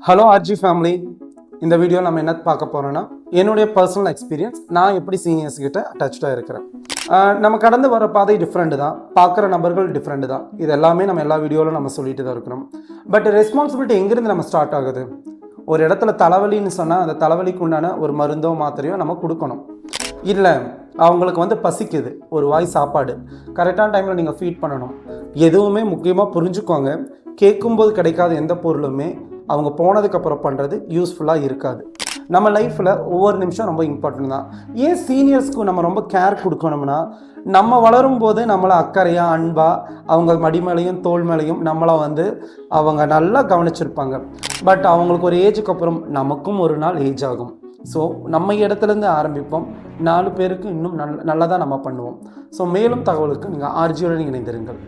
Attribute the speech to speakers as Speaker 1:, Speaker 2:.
Speaker 1: Hello R G family. இந்த வீடியோ நம்ம என்ன பார்க்க போகிறோன்னா, என்னுடைய பர்சனல் எக்ஸ்பீரியன்ஸ், நான் எப்படி சீனியர்ஸ் கிட்ட அட்டாச்சாக இருக்கிறேன். நம்ம கடந்து வர பாதை டிஃப்ரெண்ட் தான், பார்க்குற நபர்கள் டிஃப்ரெண்ட் தான். இது எல்லாமே நம்ம எல்லா வீடியோவிலும் நம்ம சொல்லிட்டு தான் இருக்கிறோம். பட் ரெஸ்பான்சிபிலிட்டி எங்கேருந்து நம்ம ஸ்டார்ட் ஆகுது? ஒரு இடத்துல தலைவலின்னு சொன்னால் அந்த தலைவலிக்கு உண்டான ஒரு மருந்தோ மாத்திரையோ நம்ம கொடுக்கணும். இல்லை அவங்களுக்கு பசிக்குது, ஒரு வாய் சாப்பாடு கரெக்டான டைமில் நீங்கள் ஃபீட் பண்ணணும். எதுவுமே முக்கியமாக புரிஞ்சுக்கோங்க, கேட்கும்போது கிடைக்காத எந்த பொருளுமே அவங்க போனதுக்கப்புறம் பண்ணுறது யூஸ்ஃபுல்லாக இருக்காது. நம்ம லைஃப்பில் ஒவ்வொரு நிமிஷம் ரொம்ப இம்பார்ட்டன்ட் தான். ஏன் சீனியர்ஸ்க்கு நம்ம ரொம்ப கேர் கொடுக்கணும்னா, நம்ம வளரும் போது நம்மளை அக்கறையாக அன்பாக அவங்க மடி மேலேயும் தோல் மேலேயும் நம்மளை அவங்க நல்லா கவனிச்சிருப்பாங்க. பட் அவங்களுக்கு ஒரு ஏஜுக்கு அப்புறம் நமக்கும் ஒரு நாள் ஏஜ் ஆகும். ஸோ நம்ம இடத்துலேருந்து ஆரம்பிப்போம், 4 பேருக்கு இன்னும் நல்லதாக நம்ம பண்ணுவோம். ஸோ மேலும் தகவலுக்கு நீங்கள் ஆர்ஜியோடு இணைந்திருங்கள்.